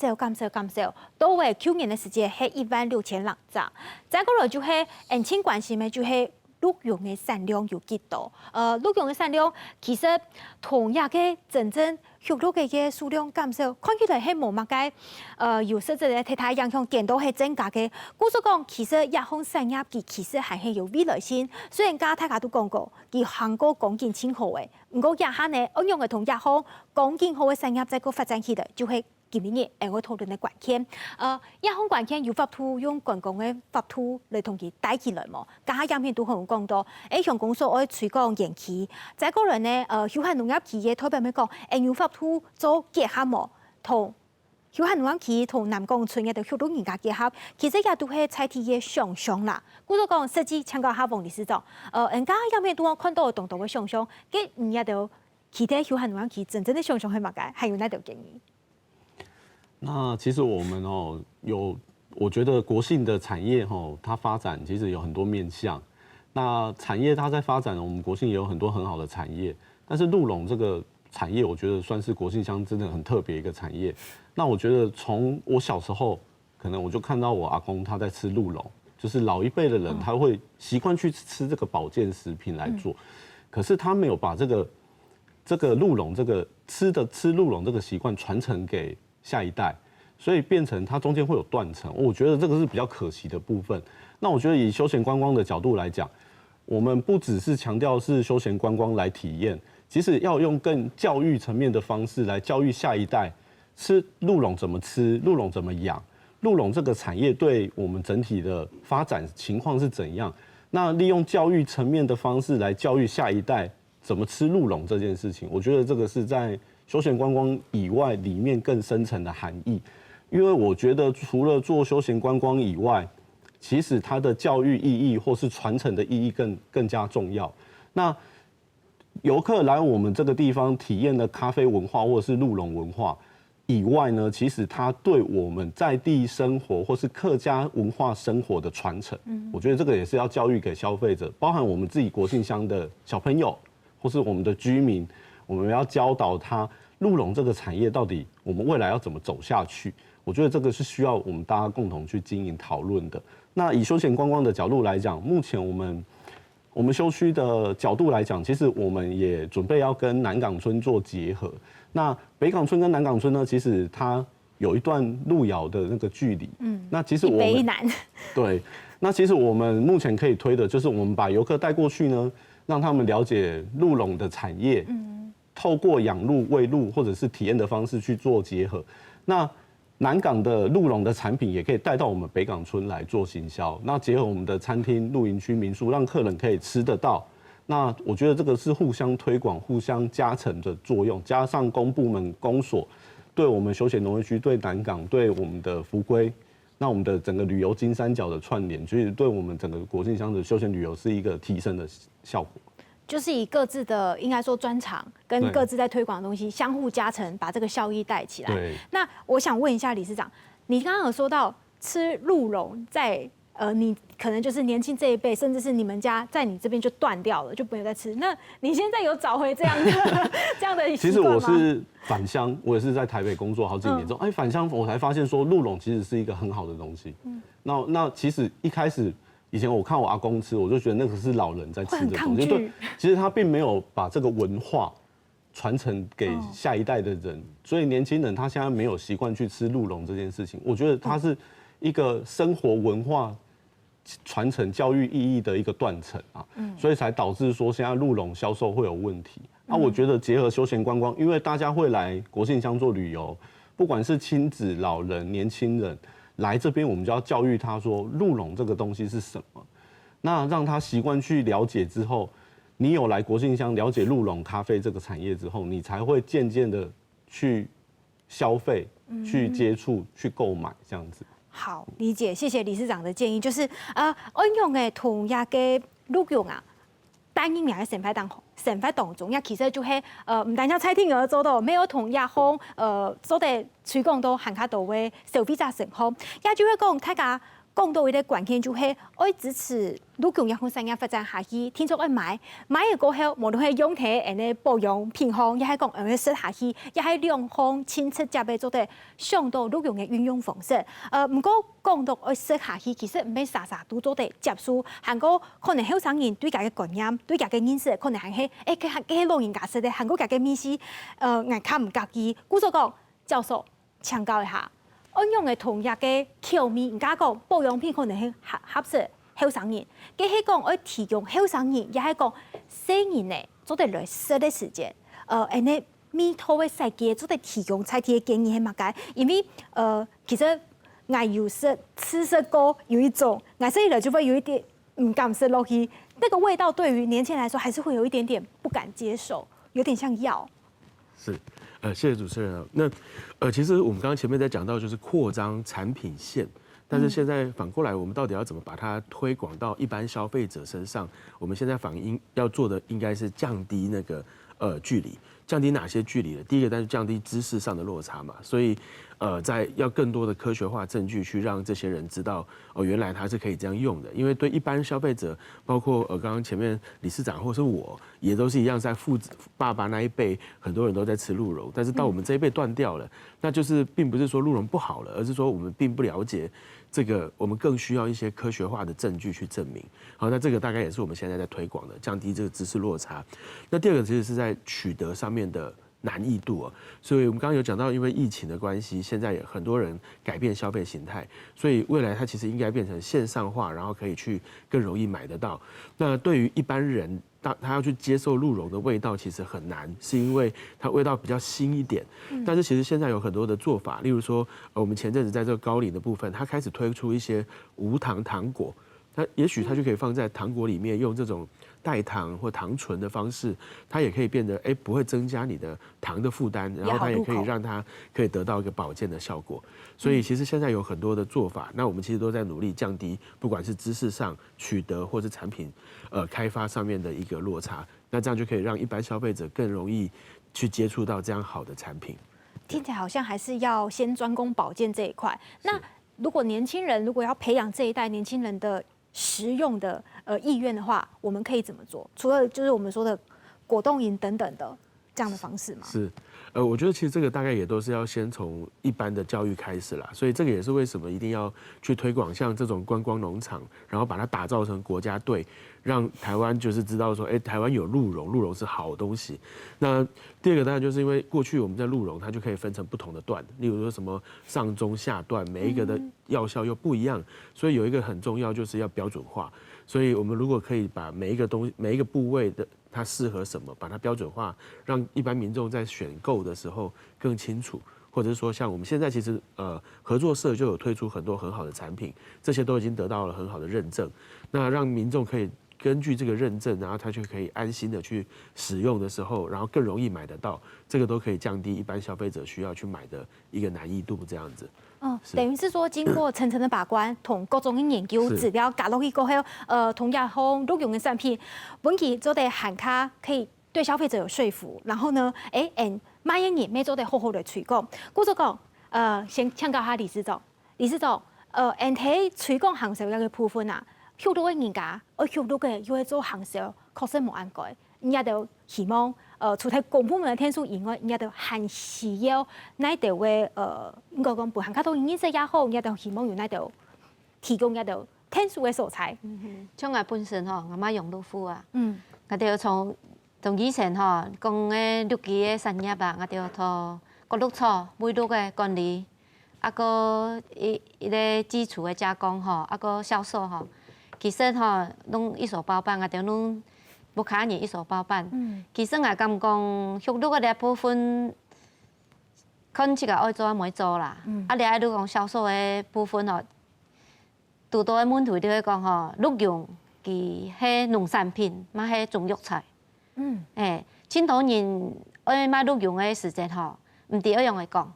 少，到為去年嘅時間係16000人咋。再過來就係前關心嘅就係陸用嘅產量有幾多？陸用嘅產量其實同樣嘅真正陸路嘅數量減少，看起來係冇乜嘅有實質嘅替代影響，見到係增加嘅。故所講其實亞方產業其實係有未來性。雖然大家都講過，佢韓國講緊清好嘅，不過亞下呢，安樣嘅同亞方講緊好嘅產業再個發展起來，就係。今年我討論嘅關鍵，亞方關鍵有法度用觀光嘅法度嚟同佢帶起來嘛。家下影片都好講到，向公所愛推廣延期，再過來呢，有限農業企業特別咪講，有法度做結合嘛，同有限農業企業同南港村嘅度許多人家結合，其實也都係菜體嘅想象啦。故作講設計請教下王理事長，人家影片都我看到嘅動作嘅想象，跟唔一度其他有限農業企業真正嘅想象係乜嘅？還有哪條建議？那其实我们我覺得國性的產業它發展其實有很多面向。那產業它在發展，我們國性也有很多很好的產業。但是鹿茸這個產業，我覺得算是國姓鄉真的很特別一個產業。那我覺得從我小時候，可能我就看到我阿公他在吃鹿茸，就是老一輩的人他會習慣去吃這個保健食品來做，可是他沒有把這個鹿茸這個吃鹿茸這個習慣傳承給下一代，所以變成它中間會有斷層，我覺得這個是比較可惜的部分。那我覺得以休閒觀光的角度來講，我們不只是強調是休閒觀光來體驗，其實要用更教育層面的方式來教育下一代，吃鹿茸怎麼吃，鹿茸怎麼養，鹿茸這個產業對我們整體的發展情況是怎樣。那利用教育層面的方式來教育下一代怎麼吃鹿茸這件事情，我覺得這個是在休閒觀光以外，裡面更深層的含義，因為我覺得除了做休閒觀光以外，其實它的教育意義或是傳承的意義更加重要。那遊客來我們這個地方體驗的咖啡文化或者是鹿茸文化以外呢，其實它對我們在地生活或是客家文化生活的傳承，我覺得這個也是要教育給消費者，包含我們自己國姓鄉的小朋友或是我們的居民。我們要教導他鹿茸這個產業到底我們未來要怎麼走下去？我覺得這個是需要我們大家共同去經營討論的。那以休閒觀光的角度來講，目前我們休區的角度來講，其實我們也準備要跟南港村做結合。那北港村跟南港村呢，其實它有一段路遙的那個距離。那其實我們北南。對，那其實我們目前可以推的就是我們把遊客帶過去呢。让他们了解鹿茸的产业，透过养鹿、喂鹿或者是体验的方式去做结合。那南港的鹿茸的产品也可以带到我们北港村来做行销，那结合我们的餐厅、露营区、民宿，让客人可以吃得到。那我觉得这个是互相推广、互相加成的作用，加上公部门、公所对我们休闲农业区、对南港、对我们的福龟。那我们的整个旅游金三角的串联，其实对我们整个国境乡的休闲旅游是一个提升的效果。就是以各自的应该说专长跟各自在推广的东西相互加成，把这个效益带起来。对。那我想问一下理事长，你刚刚有说到吃鹿茸在你可能就是年轻这一辈，甚至是你们家在你这边就断掉了，就没有再吃。那你现在有找回这样的这样的习惯吗？其实我是返乡，我也是在台北工作好几年之后，返乡我才发现说鹿茸其实是一个很好的东西。那其实一开始以前我看我阿公吃，我就觉得那个是老人在吃的东西，对，其实他并没有把这个文化传承给下一代的人，所以年轻人他现在没有习惯去吃鹿茸这件事情，我觉得它是一个生活文化传承教育意义的一个断层啊，所以才导致说现在鹿茸销售会有问题。我觉得结合休闲观光，因为大家会来国姓乡做旅游，不管是亲子、老人、年轻人来这边，我们就要教育他说鹿茸这个东西是什么，那让他习惯去了解之后，你有来国姓乡了解鹿茸咖啡这个产业之后，你才会渐渐的去消费、去接触、去购买这样子。好，理解，谢谢理事长的建议，就是运用的同样嘅鹿茸啊，单一名嘅成法当中，其實就係唔單止餐廳而做到，沒有同亞方做的推廣到行較到嘅消費者成功，也就係講大家講到一個關鍵就係愛支持鹿茸一項產業發展下去，聽說愛買嘅過後，無論係用體誒呢保養品項，亦係講愛食下去，亦係兩項親切接嘅做的上到鹿茸嘅運用方式。唔過講到愛食下去，其實唔係啥啥都做得接受，韓國可能後生人對家嘅觀念、對家嘅認識，可能係佢老人家食嘅，韓國家嘅面試硬較唔介意。故所講教授請教一下。運用嘅同樣嘅口味，唔假講保養品可能係合適後生人，佢係講要提供後生人，亦係講細人咧做得來食嘅時間，誒呢味道嘅世界做得提供菜啲嘅建議係乜解？因為其實我有時吃食過有一種，我食了就會有一點唔敢食落去，那個味道對於年輕人來說，還是會有一點點不敢接受，有點像藥。是。謝謝主持人。那其實我們剛剛前面在講到就是擴張產品線，但是現在反過來，我們到底要怎麼把它推廣到一般消費者身上？我們現在反應要做的應該是降低那個距離，降低哪些距離呢？第一個，但是降低知識上的落差嘛，所以在要更多的科學化證據去讓這些人知道原來它是可以這樣用的。因為對一般消費者，包括剛剛前面理事長或是我，也都是一樣，在爸爸那一輩，很多人都在吃鹿茸，但是到我們這一輩斷掉了，那就是並不是說鹿茸不好了，而是說我們並不了解這個，我們更需要一些科學化的證據去證明。好，那這個大概也是我們現在在推廣的，降低這個知識落差。那第二個其實是在取得上面的難易度啊，所以我們剛剛有講到，因為疫情的關係，現在也很多人改變消費形態，所以未來它其實應該變成線上化，然後可以去更容易買得到。那對於一般人，他要去接受鹿茸的味道其實很難，是因為它味道比較新一點。但是其實現在有很多的做法，例如說，我們前陣子在這個高齡的部分，它開始推出一些無糖糖果，它也許它就可以放在糖果裡面，用這種代糖或糖醇的方式，它也可以變得不會增加你的糖的負擔，然後它也可以讓它可以得到一個保健的效果。所以其實現在有很多的做法，那我們其實都在努力降低，不管是知識上取得或是產品開發上面的一個落差，那這樣就可以讓一般消費者更容易去接觸到這樣好的產品。聽起來好像還是要先專攻保健這一塊。那如果年輕人如果要培養這一代年輕人的食用的意願的話，我們可以怎麼做？除了就是我們說的果凍飲等等的這樣的方式嗎？是，我觉得其实这个大概也都是要先从一般的教育开始啦，所以这个也是为什么一定要去推广像这种观光农场，然后把它打造成国家队，让台湾就是知道说，台湾有鹿茸，鹿茸是好东西。那第二个当然就是因为过去我们在鹿茸，它就可以分成不同的段，例如说什么上中下段，每一个的药效又不一样，所以有一个很重要就是要标准化。所以我们如果可以把每一个东西、每一个部位的它适合什么，把它标准化，让一般民众在选购的时候更清楚，或者是说像我们现在其实合作社就有推出很多很好的产品，这些都已经得到了很好的认证，那让民众可以根据这个认证，然后他就可以安心的去使用的时候，然后更容易买得到，这个都可以降低一般消费者需要去买的一个难易度，这样子。等于是说，经过层层的把关，同各种的研究资料加落去过后，同亚方鹿茸的产品，本期做的喊卡可以对消费者有说服，然后呢，买一年每做得好好的推广。故说讲，先请教下理事长，喺推广行销一个部分啊，许多嘅人家，許多嘅要去做行销，確實冇按改，人家就希望。除咗公部門嘅天數以外，人家就還需要那度嘅應該講不限卡通營業也好，人家就希望有那度提供那度天數嘅素材。像我本身我媽用鹿夫啊，我哋從以前講嘅鹿雞嘅產業啊，我哋從個鹿草、每鹿嘅管理，個個基礎嘅加工個銷售其實攏一手包辦，我哋攏。不卡嘢一手包辦，其實我感覺畜鹿嘅部分，看自己愛做唔愛做啦。你喺度講銷售嘅部分拄到嘅問題就係講鹿茸佢係農產品，唔係中藥材。真多人愛買鹿茸嘅時間唔知一樣嚟講，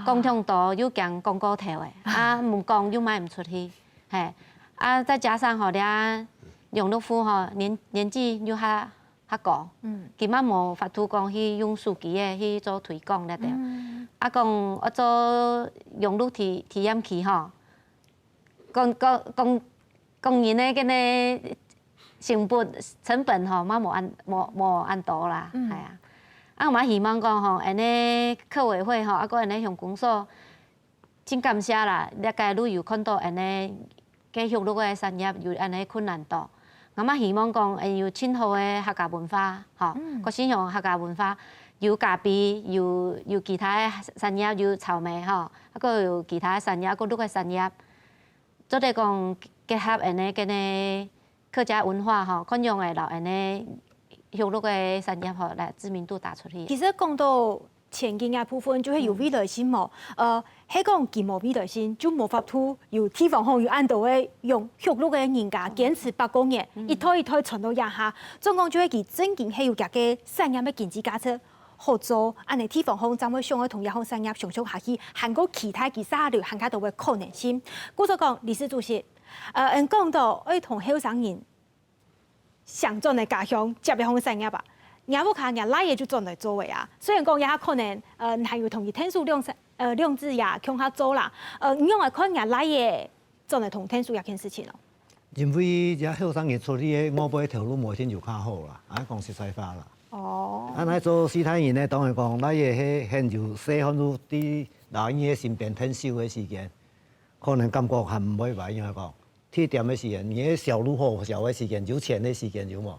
講太多又驚廣告頭嘅，唔講又賣唔出去，再加上你。用鹿夫年紀又較高，佢嘛無法度講去用手機嘅去做推廣咧對。講我做用鹿體驗期講人咧嗰個成本嘛無按多啦，係啊。我嘛希望講安尼客委會個安尼向公所，真感謝啦！你個旅遊看到安尼嘅畜鹿嘅產業有安尼困難度。我嘛希望講，有真好嘅客家文化，個先用客家文化，有咖啡，有其他嘅產業，有草莓，個有其他嘅產業，個鹿嘅產業，做嚟講結合安尼嘅客家文化，看用嘅留安尼畜鹿嘅產業，來知名度打出去。其實講到前景嘅部分，就係有未來性喎。喺講佢冇未來性，就無法度有地方有按到嘅用畜鹿嘅人家堅持8公年，一推傳到下下，總共就係佢真正係有夾嘅產業嘅經濟價值合作，安尼地方將會想去同一項產業上上下去，含過其他其他類行家度嘅可能性。故所講理事主席，講到要同後生人上進嘅家鄉接一項產業吧。也不看，也拉嘢就轉來做嘅啊。雖然講也可能，係要同佢天數量子也向下做啦。因為看也拉嘢轉來同天數一件事情咯。因為只後生人出去嘅我買條路無先就較好啦，安講實在話啦。安尼做其他人咧，當然講，拉嘢喺現就細漢都啲老人嘅身邊退休嘅時間，可能感覺還唔會話因為講，鐵店嘅時間，而且小路好小嘅時間，有錢嘅時間有冇？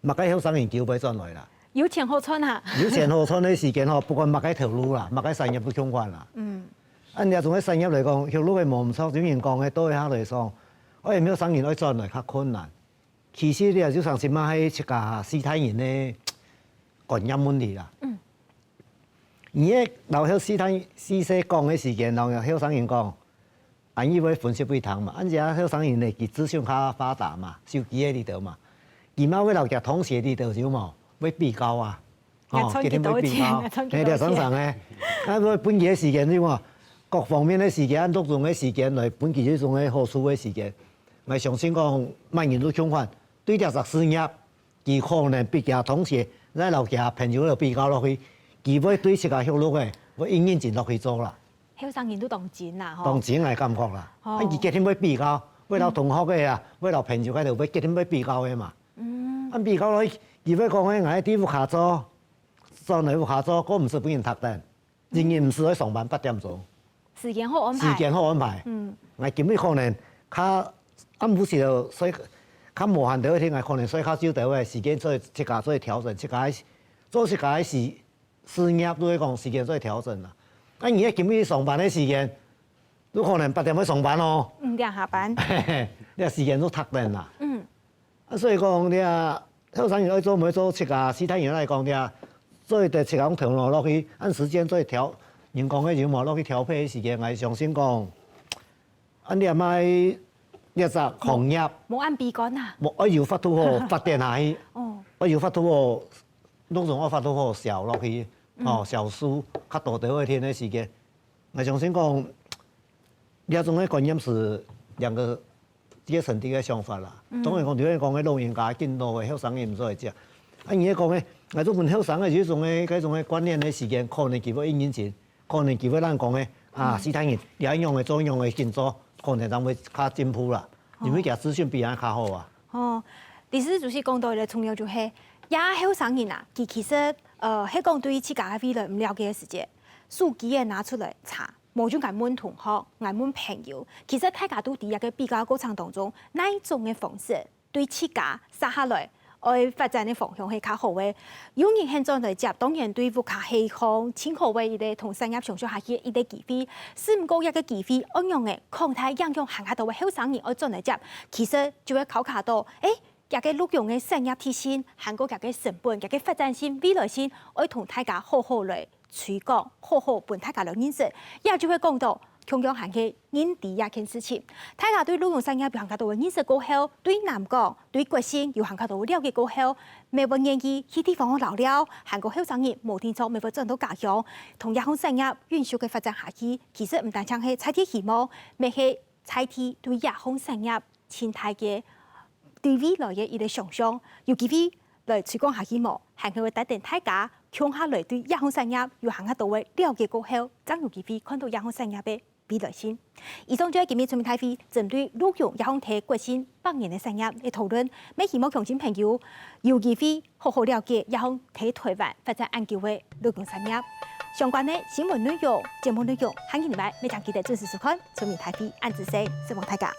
麥雞後生人叫俾轉來啦，有錢好賺啊！有錢好賺嘅時間不過麥雞條路啦，麥雞產業都相關啦。按你從啲產業嚟講，條路嘅冇唔錯，點樣講嘅對下嚟講，我哋後生人可以轉來較困難。其實你又就上次買喺一家其他人嘅觀念問題啦。而家留喺其他師姐講嘅時間，然後後生人講，按以為分析不同嘛，按只後生人嚟佢資訊較發達嘛，手機喺呢度嘛。而家為留夾同學啲度少冇，會比較啊，佢哋會比較，你哋想想咧，啊佢本期嘅時間啫喎，各方面嘅時間，錄用嘅時間嚟本期呢種嘅學術嘅時間，我相信講萬人都相關，對啲實事業，佢可能比較同學，喺留夾朋友度比較落去，佢會對自家學錄嘅，會應認真落去做啦。後生人都當錢啦，當錢係感覺啦，啊佢結天會比較，為留同學嘅啊，為留朋友喺度會結天會比較嘅嘛。按比較落去，如果講喺啲屋下做，专业有下做，佫毋是不用读单，人员毋是去上班8点钟，时间好安排。时间好安排。我今日可能较暗晡时候，所以较无限到一天，可能所以较少到位时间做这家做调整，这家做这家事业都讲时间做调整啦。啊，而今日上班的时间，你可能8点去上班哦。5点下班。你时间都读单啦。啊，所以讲你啊，后生要做每做七家，其他人来讲你啊，做的七家调落去，按时间做调，人工的就无落去调配时间，我相信讲，啊你阿卖一只行业，冇按比干啊。冇要发出好发电下去，我要发出好，拢从我发出好小落去，小数较大的一天的时间，我相信讲，这种的观念是两个。这个成绩的想法啦，当然讲，如果讲个老人家见到的后生伊唔做会食，啊，而且讲咧，我做份后生的这种的、这种的观念的时间，可能佢要1年前，可能佢要咱讲的啊，其他人两样的、做样的进做，可能咱会较进步啦，因为其资讯比咱较好啊。哦，第四就是讲到的重要就是，也后生人啊，其实迄讲对自家嘅未来唔了解嘅时间，手机嘅拿出来查。无就挨问同学，挨问朋友，其实大家都伫一个比较过程当中，哪一种嘅方式对自家杀下来，爱发展嘅方向係較好嘅。有人現在嚟接，當然對物價起降，前後位伊個同產業上下去伊個機會，是唔過一個機會，按樣嘅抗體影響行下到嘅後生人愛進嚟接，其實就會考卡到，一個錄用嘅產業提升，韓國一個成本，一個發展性、未來性，愛同大家好好嚟。推廣好好本大家嚟認識，也就會講到同樣行嘅認地一件事情。大家對旅遊產業有行較多嘅認識過後，對南港、對國新有行較多了解過後，每個願意去地方留了，韓國後生人無天錯，每個賺到家鄉，同日本產業允許嘅發展下去，其實唔單止係採啲希望，咪係採啲對日本產業前態嘅對未來嘅一個想象，有機會來推廣下去冇，係佢會帶定大家。向下來對日本產業有行下到位了解過後，將有機會看到日本產業嘅未來性。以上就係今日全面睇飛，針對陸用日本體國新100年嘅產業嘅討論，每希望鄉親朋友有機會好好了解日本體台灣發展研究嘅陸用產業相關嘅新聞內容、節目內容，下個禮拜每場記得準時收看全面睇飛，按子聲，希望大家。